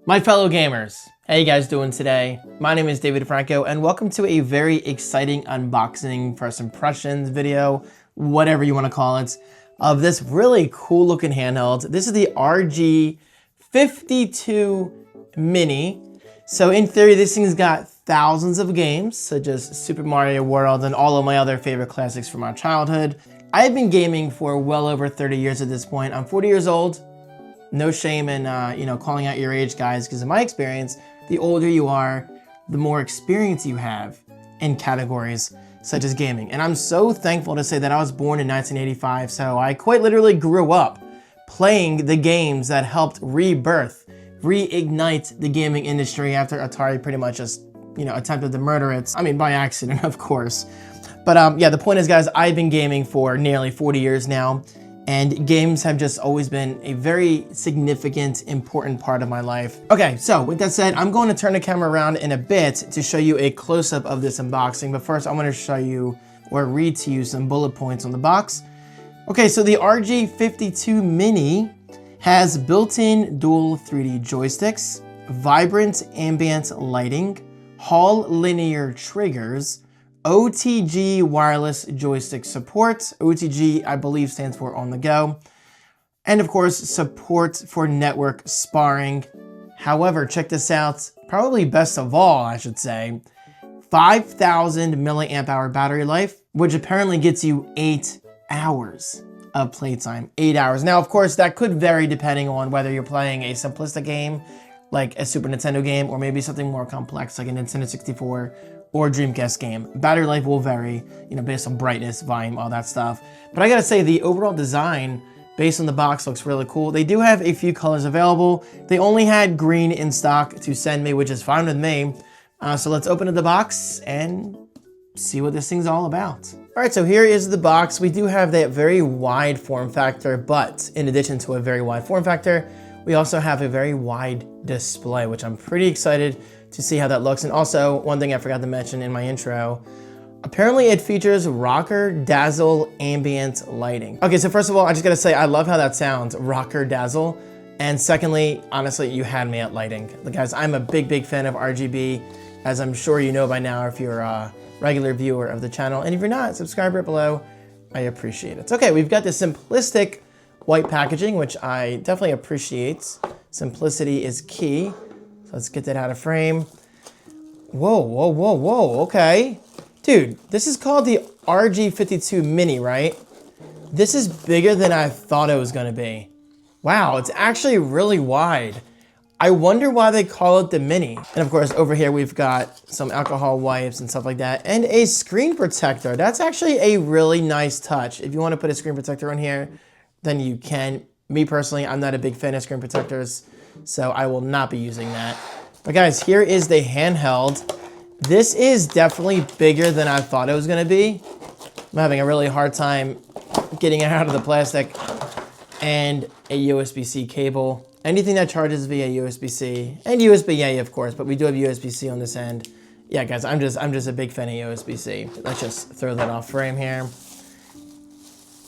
My fellow gamers, how you guys doing today? My name is David Franco and welcome to a very exciting unboxing, first impressions video, whatever you want to call it, of this really cool looking handheld. This is the RG52 Mini. So in theory, this thing's got thousands of games, such as Super Mario World and all of my other favorite classics from our childhood. I've been gaming for well over 30 years at this point. I'm 40 years old. No shame in, calling out your age, guys, because in my experience, the older you are, the more experience you have in categories such as gaming. And I'm so thankful to say that I was born in 1985, so I quite literally grew up playing the games that helped reignite the gaming industry after Atari pretty much just, attempted to murder it. I mean, by accident, of course. But yeah, the point is, guys, I've been gaming for nearly 40 years now. And games have just always been a very significant, important part of my life. Okay, so with that said, I'm going to turn the camera around in a bit to show you a close-up of this unboxing. But first, I want to show you or read to you some bullet points on the box. Okay, so the RG52 Mini has built-in dual 3D joysticks, vibrant ambient lighting, Hall linear triggers, OTG wireless joystick support. OTG, I believe, stands for on the go. And of course, support for network sparring. However, check this out, probably best of all, I should say, 5,000 milliamp hour battery life, which apparently gets you 8 hours of playtime. 8 hours. Now, of course, that could vary depending on whether you're playing a simplistic game, like a Super Nintendo game, or maybe something more complex, like a Nintendo 64 or Dreamcast game. Battery life will vary, based on brightness, volume, all that stuff. But I gotta say, the overall design, based on the box, looks really cool. They do have a few colors available. They only had green in stock to send me, which is fine with me. So let's open up the box and see what this thing's all about. All right, so here is the box. We do have that very wide form factor, but in addition to a very wide form factor, we also have a very wide display, which I'm pretty excited to see how that looks. And also, one thing I forgot to mention in my intro, apparently it features Rocker Dazzle ambient lighting. Okay, so first of all, I just gotta say, I love how that sounds, Rocker Dazzle. And secondly, honestly, you had me at lighting. Guys, I'm a big fan of RGB, as I'm sure you know by now if you're a regular viewer of the channel. And if you're not, subscribe right below, I appreciate it. Okay, we've got this simplistic white packaging, which I definitely appreciate. Simplicity is key. So let's get that out of frame. Whoa, okay. Dude, this is called the RG52 Mini, right? This is bigger than I thought it was gonna be. Wow, it's actually really wide. I wonder why they call it the Mini. And of course, over here we've got some alcohol wipes and stuff like that, and a screen protector. That's actually a really nice touch. If you wanna put a screen protector on here, then you can. Me personally, I'm not a big fan of screen protectors, so I will not be using that. But guys, here is the handheld. This is definitely bigger than I thought it was gonna be. I'm having a really hard time getting it out of the plastic. And a USB-C cable. Anything that charges via USB-C, and USB-A, of course, but we do have USB-C on this end. Yeah, guys, I'm just a big fan of USB-C. Let's just throw that off frame here.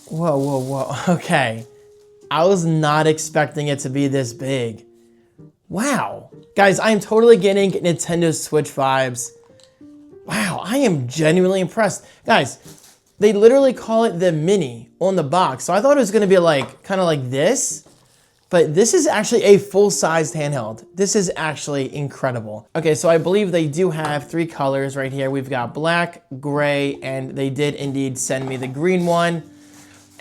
Whoa, okay. I was not expecting it to be this big. Wow. Guys, I am totally getting Nintendo Switch vibes. Wow, I am genuinely impressed. Guys, they literally call it the Mini on the box. So I thought it was gonna be kind of like this, but this is actually a full-sized handheld. This is actually incredible. Okay, so I believe they do have 3 colors right here. We've got black, gray, and they did indeed send me the green one.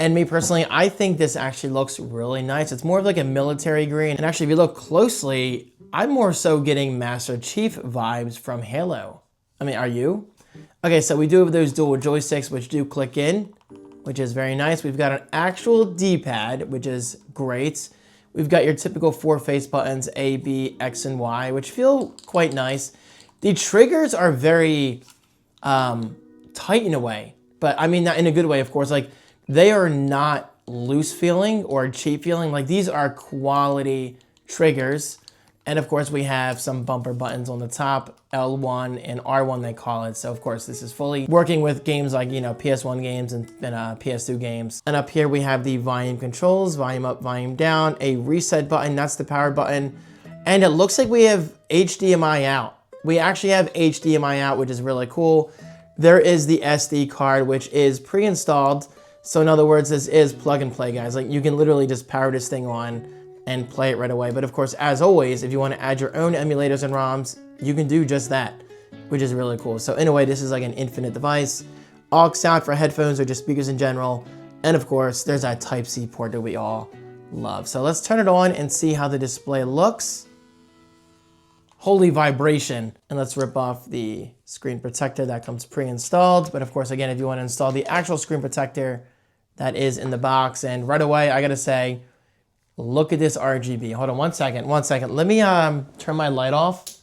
And me personally, I think this actually looks really nice. It's more of like a military green. And actually, if you look closely, I'm more so getting Master Chief vibes from Halo. I mean, are you? Okay, so we do have those dual joysticks, which do click in, which is very nice. We've got an actual D-pad, which is great. We've got your typical 4 face buttons, A, B, X, and Y, which feel quite nice. The triggers are very tight in a way, but I mean, not in a good way, of course. They are not loose feeling or cheap feeling. These are quality triggers. And of course we have some bumper buttons on the top, L1 and R1 they call it. So of course this is fully working with games like, PS1 games and PS2 games. And up here we have the volume controls, volume up, volume down, a reset button, that's the power button. And it looks like we have HDMI out. We actually have HDMI out, which is really cool. There is the SD card, which is pre-installed. So in other words, this is plug and play, guys. Like you can literally just power this thing on and play it right away. But of course, as always, if you want to add your own emulators and ROMs, you can do just that, which is really cool. So anyway, this is like an infinite device. Aux out for headphones or just speakers in general. And of course, there's that Type-C port that we all love. So let's turn it on and see how the display looks. Holy vibration. And let's rip off the screen protector that comes pre-installed. But of course, again, if you want to install the actual screen protector, that is in the box. And right away, I gotta say, look at this RGB. Hold on one second. Let me turn my light off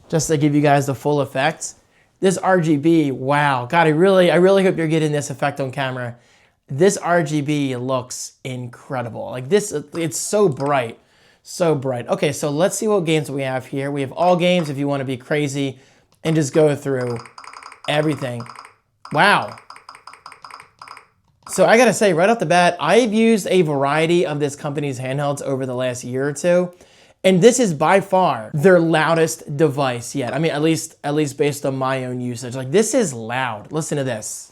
just to give you guys the full effect. This RGB, wow. God, I really hope you're getting this effect on camera. This RGB looks incredible. Like this, it's so bright, so bright. Okay, so let's see what games we have here. We have all games if you want to be crazy and just go through everything. Wow. So I gotta say right off the bat, I've used a variety of this company's handhelds over the last year or two, and this is by far their loudest device yet. I mean, at least based on my own usage. Like this is loud. Listen to this.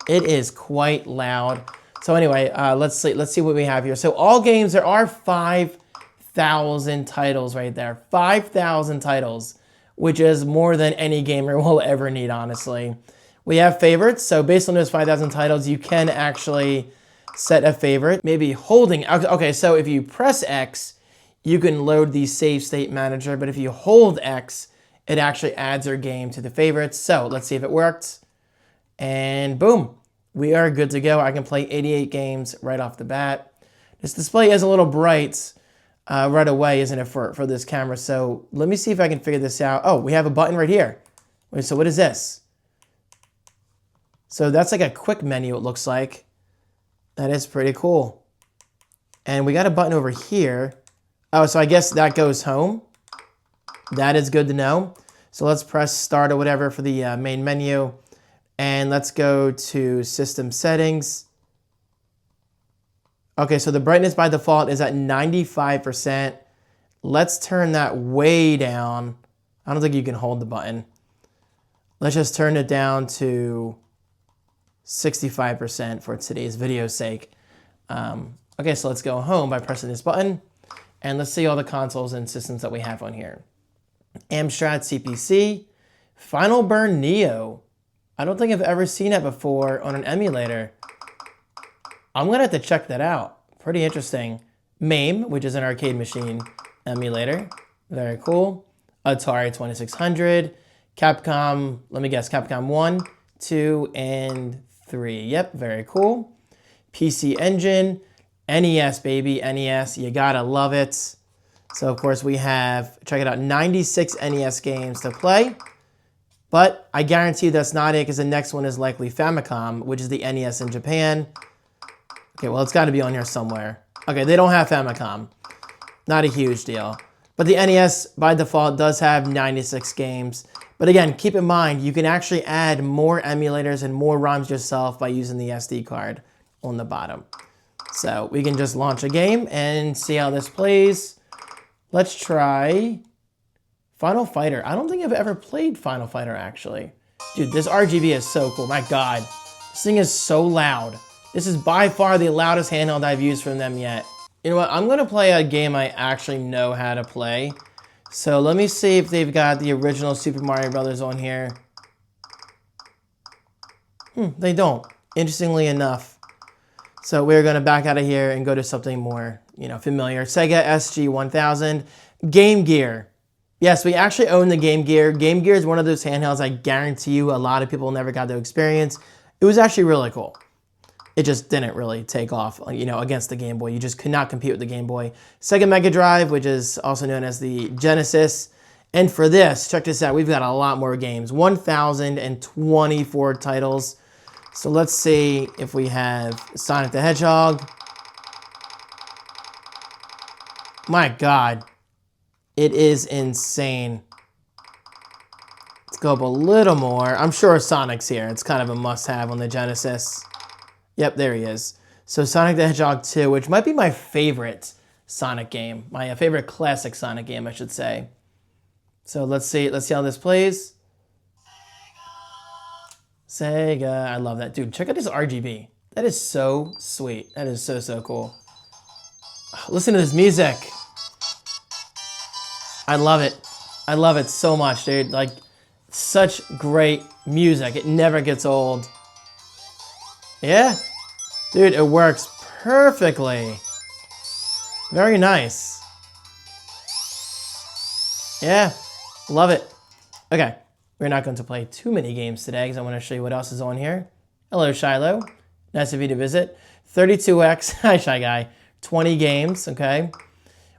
It is quite loud. So anyway, let's see what we have here. So all games, there are 5,000 titles right there. 5,000 titles, which is more than any gamer will ever need, honestly. We have favorites. So based on those 5,000 titles, you can actually set a favorite. Maybe holding. Okay, so if you press X, you can load the save state manager. But if you hold X, it actually adds your game to the favorites. So let's see if it worked. And boom, we are good to go. I can play 88 games right off the bat. This display is a little bright right away, isn't it, for this camera? So let me see if I can figure this out. Oh, we have a button right here. Wait, so what is this? So that's like a quick menu, it looks like. That is pretty cool. And we got a button over here. Oh, so I guess that goes home. That is good to know. So let's press start or whatever for the main menu. And let's go to system settings. Okay, so the brightness by default is at 95%. Let's turn that way down. I don't think you can hold the button. Let's just turn it down to 65% for today's video's sake. Okay, so let's go home by pressing this button. And let's see all the consoles and systems that we have on here. Amstrad CPC, Final Burn Neo. I don't think I've ever seen it before on an emulator. I'm gonna have to check that out. Pretty interesting. MAME, which is an arcade machine emulator. Very cool. Atari 2600. Capcom, let me guess, Capcom 1, 2, and 3. Yep, very cool. PC Engine. NES, baby, NES. You gotta love it. So, of course, we have, check it out, 96 NES games to play. But I guarantee you that's not it, because the next one is likely Famicom, which is the NES in Japan. Okay, well, it's got to be on here somewhere. Okay, they don't have Famicom. Not a huge deal. But the NES, by default, does have 96 games. But again, keep in mind, you can actually add more emulators and more ROMs yourself by using the SD card on the bottom. So we can just launch a game and see how this plays. Let's try Final Fighter. I don't think I've ever played Final Fighter, actually. Dude, this RGB is so cool. My God. This thing is so loud. This is by far the loudest handheld I've used from them yet. You know what? I'm going to play a game I actually know how to play. So let me see if they've got the original Super Mario Brothers on here. They don't, interestingly enough. So we're going to back out of here and go to something more, familiar. Sega SG-1000. Game Gear. Yes, we actually own the Game Gear. Game Gear is one of those handhelds I guarantee you a lot of people never got to experience. It was actually really cool. It just didn't really take off, against the Game Boy. You just could not compete with the Game Boy. Sega Mega Drive, which is also known as the Genesis. And for this, check this out, we've got a lot more games. 1,024 titles. So let's see if we have Sonic the Hedgehog. My God. It is insane. Let's go up a little more. I'm sure Sonic's here. It's kind of a must-have on the Genesis. Yep, there he is. So Sonic the Hedgehog 2, which might be my favorite Sonic game. My favorite classic Sonic game, I should say. So let's see how this plays. Sega, I love that. Dude, check out this RGB. That is so sweet. That is so cool. Listen to this music. I love it. I love it so much, dude. Like, such great music. It never gets old. Yeah. Dude, it works perfectly. Very nice. Yeah. Love it. Okay. We're not going to play too many games today because I want to show you what else is on here. Hello, Shiloh. Nice of you to visit. 32X. Hi, Shy Guy. 20 games, okay?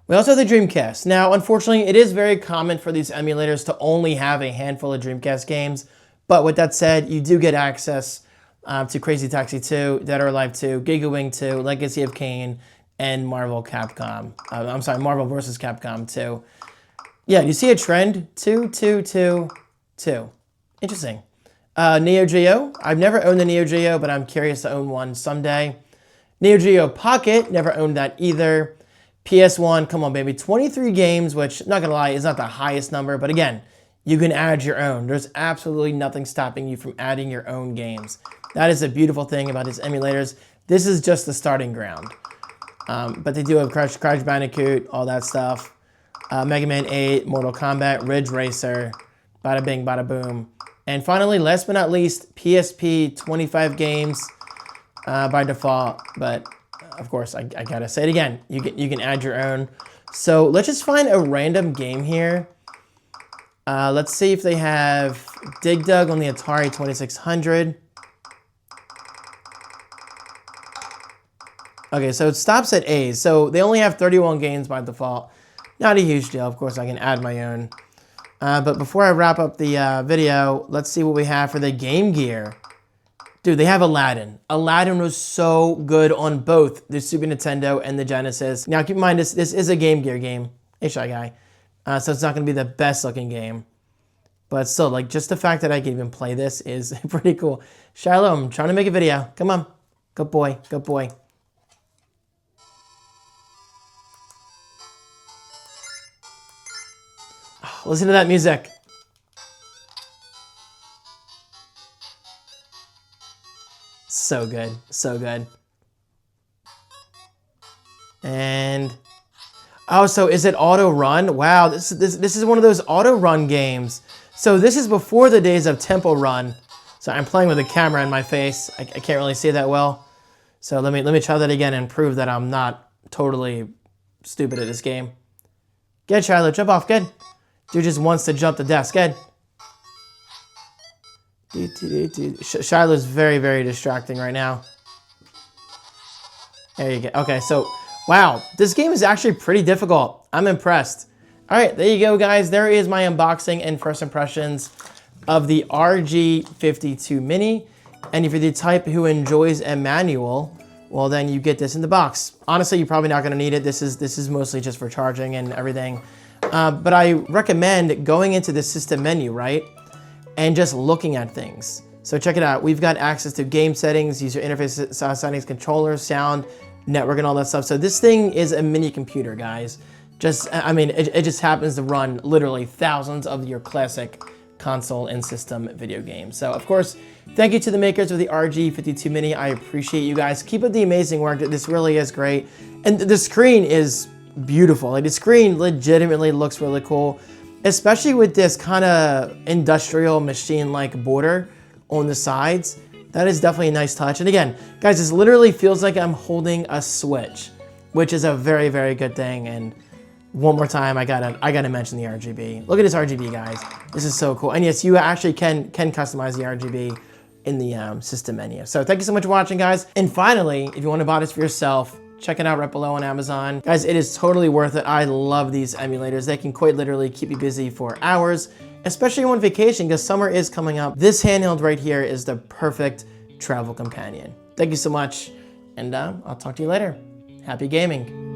We also have the Dreamcast. Now, unfortunately, it is very common for these emulators to only have a handful of Dreamcast games. But with that said, you do get access to Crazy Taxi 2, Dead or Alive 2, Giga Wing 2, Legacy of Kain, and Marvel Capcom. I'm sorry, Marvel vs. Capcom 2. Yeah, do you see a trend? 2, 2, 2, 2. Interesting. Neo Geo. I've never owned a Neo Geo, but I'm curious to own one someday. Neo Geo Pocket. Never owned that either. PS1. Come on, baby. 23 games, which, not gonna lie, is not the highest number. But again, you can add your own. There's absolutely nothing stopping you from adding your own games. That is a beautiful thing about these emulators. This is just the starting ground. But they do have Crash Bandicoot, all that stuff. Mega Man 8, Mortal Kombat, Ridge Racer, bada bing, bada boom. And finally, last but not least, PSP 25 games by default. But of course, I gotta say it again. You can add your own. So let's just find a random game here. Let's see if they have Dig Dug on the Atari 2600. Okay, so it stops at A's. So they only have 31 games by default. Not a huge deal. Of course, I can add my own. But before I wrap up the video, let's see what we have for the Game Gear. Dude, they have Aladdin. Aladdin was so good on both the Super Nintendo and the Genesis. Now, keep in mind, this is a Game Gear game. Hey, Shy Guy. So it's not going to be the best looking game. But still, like, just the fact that I can even play this is pretty cool. Shiloh, I'm trying to make a video. Come on. Good boy. Good boy. Listen to that music. So good. So good. And oh, so is it auto run? Wow, this is one of those auto run games. So this is before the days of Temple Run. So I'm playing with a camera in my face. I can't really see that well. So let me try that again and prove that I'm not totally stupid at this game. Good, Shiloh, jump off, good. Dude just wants to jump the desk, good. Shiloh's very, very distracting right now. There you go. Okay, so, wow, this game is actually pretty difficult. I'm impressed. All right, there you go, guys. There is my unboxing and first impressions of the RG52 Mini. And if you're the type who enjoys a manual, well, then you get this in the box. Honestly, you're probably not going to need it. This is mostly just for charging and everything. But I recommend going into the system menu, right? And just looking at things. So check it out. We've got access to game settings, user interface settings, controllers, sound, network, and all that stuff. So this thing is a mini computer, guys. I mean, it just happens to run literally thousands of your classic console and system video games. So, of course, thank you to the makers of the RG52 Mini. I appreciate you guys. Keep up the amazing work. This really is great. And the screen is beautiful. Like, the screen legitimately looks really cool, especially with this kind of industrial machine-like border on the sides. That is definitely a nice touch. And again, guys, this literally feels like I'm holding a Switch, which is a very, very good thing. And one more time, I gotta mention the RGB. Look at this RGB, guys. This is so cool. And yes, you actually can customize the RGB in the system menu. So thank you so much for watching, guys. And finally, if you want to buy this for yourself, check it out right below on Amazon. Guys, it is totally worth it. I love these emulators. They can quite literally keep you busy for hours, especially on vacation, because summer is coming up. This handheld right here is the perfect travel companion. Thank you so much, and I'll talk to you later. Happy gaming.